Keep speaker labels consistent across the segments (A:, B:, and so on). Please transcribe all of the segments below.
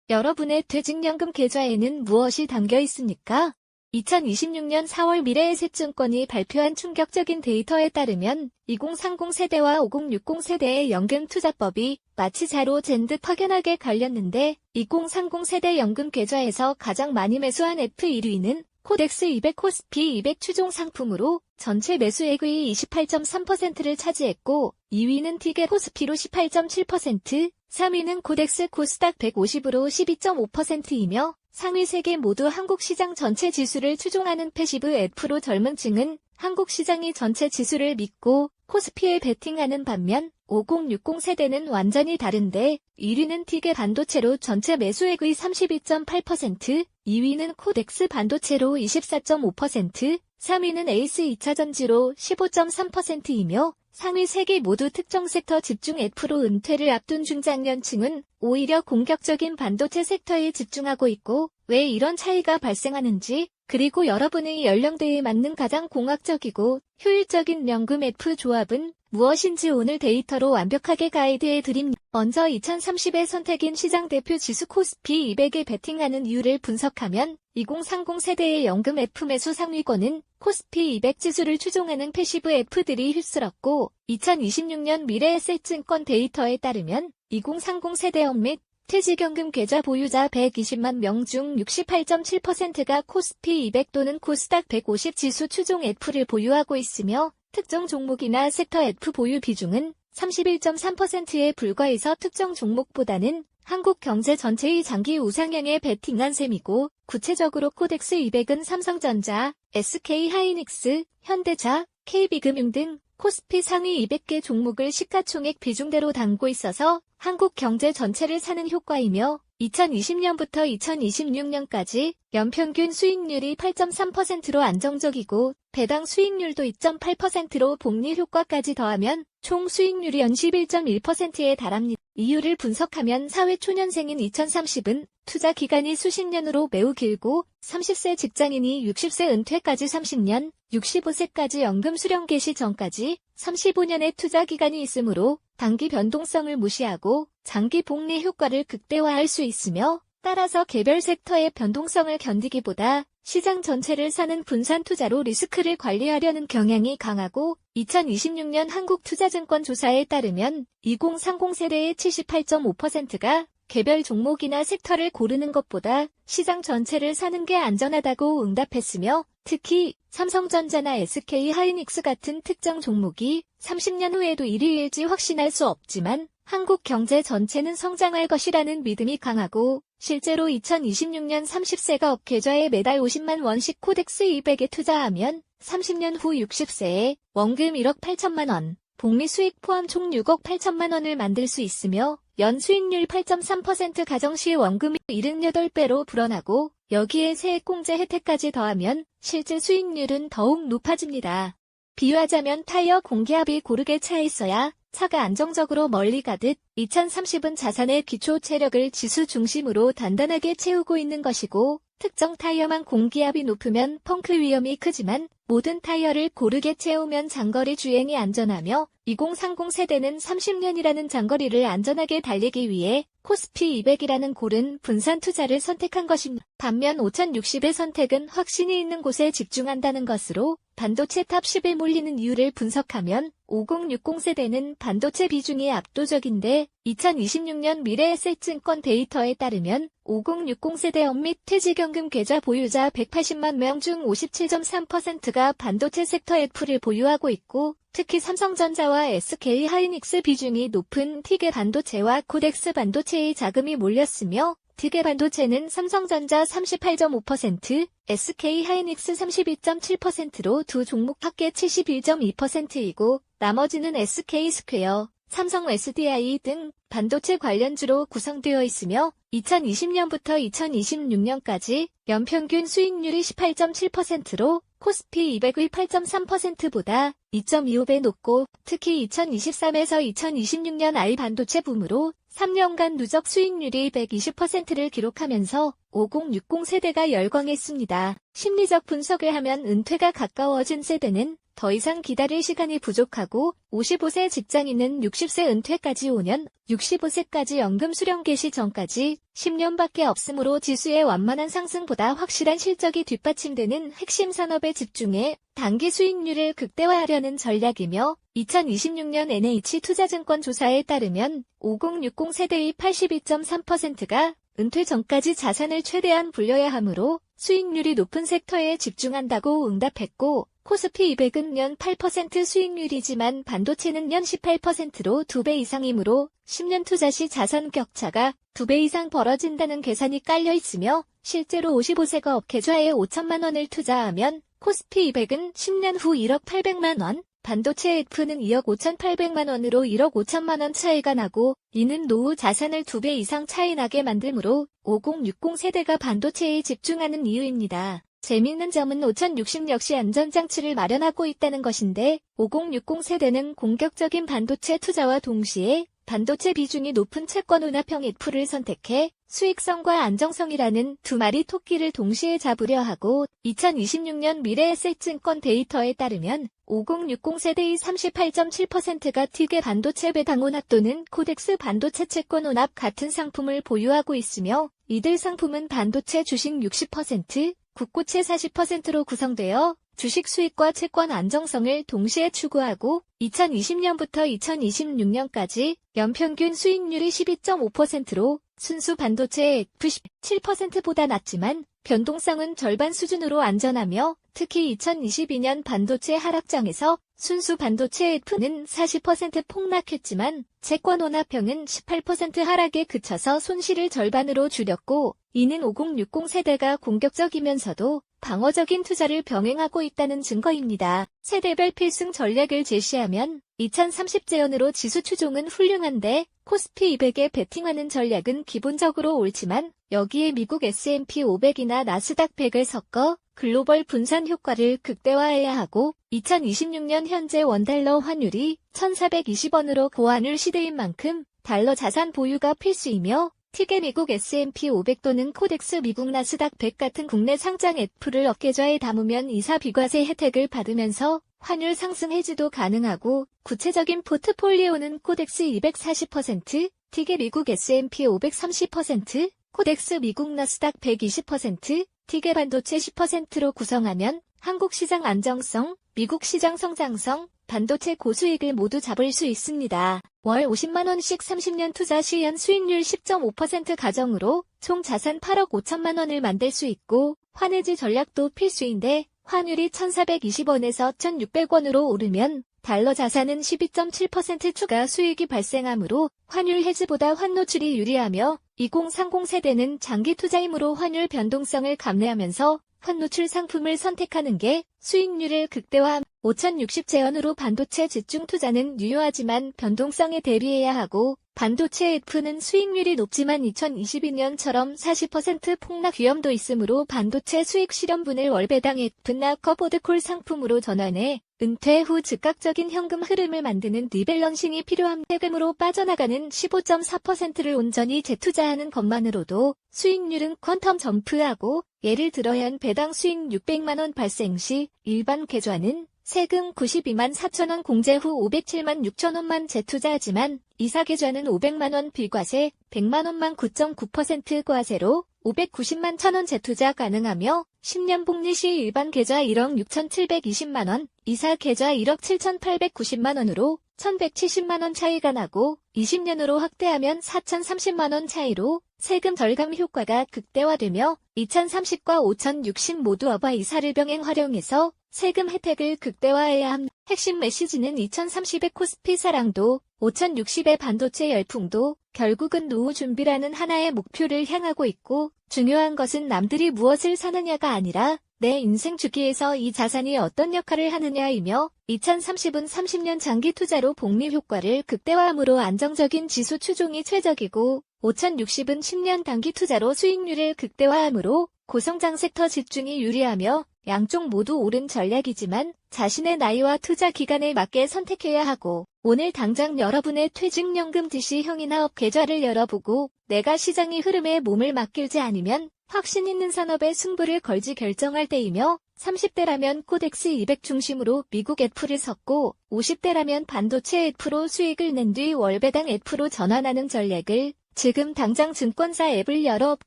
A: 여러분의 퇴직연금 계좌에는 무엇이 담겨 있습니까? 2026년 4월 미래에셋증권이 발표한 충격적인 데이터에 따르면 2030 세대와 5060 세대의 연금투자법이 마치 자로 잰 듯 확연하게 갈렸는데 2030 세대 연금 계좌에서 가장 많이 매수한 F 1위는 코덱스 200 코스피 200 추종 상품으로 전체 매수액의 28.3%를 차지했고 2위는 티겟 코스피로 18.7%, 3위는 코덱스 코스닥 150으로 12.5%이며 상위 3개 모두 한국 시장 전체 지수를 추종하는 패시브 F로 젊은 층은 한국 시장이 전체 지수를 믿고 코스피에 베팅하는 반면 5060 세대는 완전히 다른데 1위는 티겟 반도체로 전체 매수액의 32.8%, 2위는 코덱스 반도체로 24.5%, 3위는 에이스 2차전지로 15.3%이며 상위 3개 모두 특정 섹터 집중 F로 은퇴를 앞둔 중장년층은 오히려 공격적인 반도체 섹터에 집중하고 있고 왜 이런 차이가 발생하는지 그리고 여러분의 연령대에 맞는 가장 공학적이고 효율적인 연금 F 조합은 무엇인지 오늘 데이터로 완벽하게 가이드해 드립니다. 먼저 2030의 선택인 시장 대표 지수 코스피 200에 베팅하는 이유를 분석하면 2030 세대의 연금 F 매수 상위권은 코스피 200 지수를 추종하는 패시브 F들이 휩쓸었고 2026년 미래에셋증권 데이터에 따르면 2030 세대업 및 퇴직연금 계좌 보유자 120만 명 중 68.7%가 코스피 200 또는 코스닥 150 지수 추종 F를 보유하고 있으며 특정 종목이나 섹터 F 보유 비중은 31.3%에 불과해서 특정 종목보다는 한국 경제 전체의 장기 우상향에 베팅한 셈이고 구체적으로 코덱스 200은 삼성전자, SK하이닉스, 현대차, KB금융 등 코스피 상위 200개 종목을 시가총액 비중대로 담고 있어서 한국 경제 전체를 사는 효과이며 2020년부터 2026년까지 연평균 수익률이 8.3%로 안정적이고 배당 수익률도 2.8%로 복리 효과까지 더하면 총 수익률이 연 11.1%에 달합니다. 이유를 분석하면 사회초년생인 2030은 투자 기간이 수십 년으로 매우 길고 30세 직장인이 60세 은퇴까지 30년, 65세까지 연금 수령 개시 전까지 35년의 투자 기간이 있으므로 단기 변동성을 무시하고 장기 복리 효과를 극대화할 수 있으며 따라서 개별 섹터의 변동성을 견디기보다 시장 전체를 사는 분산 투자로 리스크를 관리하려는 경향이 강하고 2026년 한국투자증권 조사에 따르면 2030 세대의 78.5%가 개별 종목이나 섹터를 고르는 것보다 시장 전체를 사는 게 안전하다고 응답했으며 특히 삼성전자나 SK하이닉스 같은 특정 종목이 30년 후에도 1위일지 확신할 수 없지만 한국 경제 전체는 성장할 것이라는 믿음이 강하고 실제로 2026년 30세가 업 계좌에 매달 50만 원씩 코덱스 200에 투자하면 30년 후 60세에 원금 1억 8천만 원, 복리 수익 포함 총 6억 8천만 원을 만들 수 있으며 연 수익률 8.3% 가정 시 원금이 78배로 불어나고 여기에 세액공제 혜택까지 더하면 실제 수익률은 더욱 높아집니다. 비유하자면 타이어 공기압이 고르게 차 있어야 차가 안정적으로 멀리 가듯 2030은 자산의 기초 체력을 지수 중심으로 단단하게 채우고 있는 것이고 특정 타이어만 공기압이 높으면 펑크 위험이 크지만 모든 타이어를 고르게 채우면 장거리 주행이 안전하며 2030 세대는 30년이라는 장거리를 안전하게 달리기 위해 코스피 200이라는 고른 분산 투자를 선택한 것입니다. 반면 5060의 선택은 확신이 있는 곳에 집중한다는 것으로 반도체 탑 10에 몰리는 이유를 분석하면 5060 세대는 반도체 비중이 압도적인데 2026년 미래에셋증권 데이터에 따르면 5060 세대업 및 퇴직연금 계좌 보유자 180만 명 중 57.3%가 반도체 섹터 F를 보유하고 있고 특히 삼성전자와 SK하이닉스 비중이 높은 티겟 반도체와 코덱스 반도체의 자금이 몰렸으며 티겟 반도체는 삼성전자 38.5%, SK하이닉스 32.7%로 두 종목 합계 71.2%이고 나머지는 SK스퀘어, 삼성 SDI 등 반도체 관련주로 구성되어 있으며 2020년부터 2026년까지 연평균 수익률이 18.7%로 코스피 200의 8.3%보다 2.25배 높고 특히 2023에서 2026년 AI 반도체 붐으로 3년간 누적 수익률이 120%를 기록하면서 5060 세대가 열광했습니다. 심리적 분석을 하면 은퇴가 가까워진 세대는 더 이상 기다릴 시간이 부족하고 55세 직장인은 60세 은퇴까지 5년, 65세까지 연금 수령 개시 전까지 10년밖에 없으므로 지수의 완만한 상승보다 확실한 실적이 뒷받침되는 핵심 산업에 집중해 단기 수익률을 극대화하려는 전략이며 2026년 NH투자증권 조사에 따르면 5060 세대의 82.3%가 은퇴 전까지 자산을 최대한 불려야 하므로 수익률이 높은 섹터에 집중한다고 응답했고 코스피 200은 년 8% 수익률이지만 반도체는 년 18%로 2배 이상이므로 10년 투자 시 자산 격차가 2배 이상 벌어진다는 계산이 깔려 있으며 실제로 55세가 업계좌에 5천만 원을 투자하면 코스피 200은 10년 후 1억 800만 원, 반도체 F는 2억 5,800만 원으로 1억 5천만 원 차이가 나고 이는 노후 자산을 2배 이상 차이 나게 만들므로 5060 세대가 반도체에 집중하는 이유입니다. 재미있는 점은 5060 역시 안전장치를 마련하고 있다는 것인데 5060 세대는 공격적인 반도체 투자와 동시에 반도체 비중이 높은 채권 운합형 F를 선택해 수익성과 안정성이라는 두 마리 토끼를 동시에 잡으려 하고 2026년 미래에셋증권 데이터에 따르면 5060 세대의 38.7%가 티게 반도체 배당운합 또는 코덱스 반도체 채권 운합 같은 상품을 보유하고 있으며 이들 상품은 반도체 주식 60%, 국고채 40%로 구성되어 주식 수익과 채권 안정성을 동시에 추구하고 2020년부터 2026년까지 연평균 수익률이 12.5%로 순수 반도체 F 17%보다 낮지만 변동성은 절반 수준으로 안전하며 특히 2022년 반도체 하락장에서 순수 반도체 F는 40% 폭락했지만 채권 혼합형은 18% 하락에 그쳐서 손실을 절반으로 줄였고 이는 5060 세대가 공격적이면서도 방어적인 투자를 병행하고 있다는 증거입니다. 세대별 필승 전략을 제시하면 2030제연으로 지수 추종은 훌륭한데 코스피 200에 베팅하는 전략은 기본적으로 옳지만 여기에 미국 S&P 500이나 나스닥 100을 섞어 글로벌 분산 효과를 극대화해야 하고 2026년 현재 원달러 환율이 1420원으로 고환율 시대인 만큼 달러 자산 보유가 필수이며 티게 미국 S&P 500 또는 코덱스 미국 나스닥 100 같은 국내 상장 F를 어깨좌에 담으면 이사 비과세 혜택을 받으면서 환율 상승 해지도 가능하고 구체적인 포트폴리오는 코덱스 240%, 티게 미국 S&P 500 30%, 코덱스 미국 나스닥 120%, 티게 반도체 10%로 구성하면 한국 시장 안정성, 미국 시장 성장성, 반도체 고수익을 모두 잡을 수 있습니다. 월 50만 원씩 30년 투자 시 연 수익률 10.5% 가정으로 총 자산 8억 5천만 원을 만들 수 있고 환해지 전략도 필수인데 환율이 1420원에서 1600원으로 오르면 달러 자산은 12.7% 추가 수익이 발생하므로 환율 해지보다 환노출이 유리하며 2030 세대는 장기 투자이므로 환율 변동성을 감내하면서 환노출 상품을 선택하는 게 수익률을 극대화 5060제연으로 반도체 집중 투자는 유효하지만 변동성에 대비해야 하고 반도체 F는 수익률이 높지만 2022년처럼 40% 폭락 위험도 있으므로 반도체 수익 실현분을 월배당 F나 커보드콜 상품으로 전환해 은퇴 후 즉각적인 현금 흐름을 만드는 리밸런싱이 필요함. 세금으로 빠져나가는 15.4%를 온전히 재투자하는 것만으로도 수익률은 퀀텀 점프하고 예를 들어 현 배당 수익 600만 원 발생 시 일반 계좌는 세금 92만 4천 원 공제 후 507만 6천 원만 재투자하지만 이사 계좌는 500만 원 비과세, 100만 원만 9.9% 과세로 590만 1천 원 재투자 가능하며 10년 복리 시 일반 계좌 1억 6,720만 원, 이사 계좌 1억 7,890만 원으로 1,170만 원 차이가 나고 20년으로 확대하면 4,030만 원 차이로 세금 절감 효과가 극대화되며 2030과 5060 모두 어바 이사를 병행 활용해서 세금 혜택을 극대화해야 함. 핵심 메시지는 2030의 코스피 사랑도 5060의 반도체 열풍도 결국은 노후 준비라는 하나의 목표를 향하고 있고 중요한 것은 남들이 무엇을 사느냐가 아니라 내 인생 주기에서 이 자산이 어떤 역할을 하느냐이며 2030은 30년 장기 투자로 복리 효과를 극대화함으로 안정적인 지수 추종이 최적이고 5060은 10년 단기 투자로 수익률을 극대화함으로 고성장 섹터 집중이 유리하며 양쪽 모두 옳은 전략이지만 자신의 나이와 투자 기간에 맞게 선택해야 하고 오늘 당장 여러분의 퇴직연금 DC형이나 업 계좌를 열어보고 내가 시장의 흐름에 몸을 맡길지 아니면 확신 있는 산업에 승부를 걸지 결정할 때이며 30대라면 코덱스 200 중심으로 미국 F를 섰고 50대라면 반도체 F로 수익을 낸 뒤 월배당 F로 전환하는 전략을 지금 당장 증권사 앱을 열어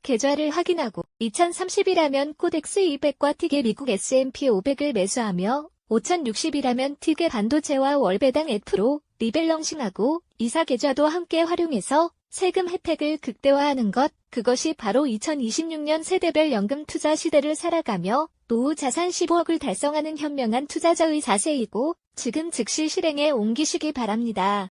A: 계좌를 확인하고 2030이라면 코덱스 200과 틱의 미국 S&P 500을 매수하며 5060이라면 틱의 반도체와 월배당 F로 리밸런싱하고 이사 계좌도 함께 활용해서 세금 혜택을 극대화하는 것, 그것이 바로 2026년 세대별 연금 투자 시대를 살아가며 노후 자산 15억을 달성하는 현명한 투자자의 자세이고 지금 즉시 실행에 옮기시기 바랍니다.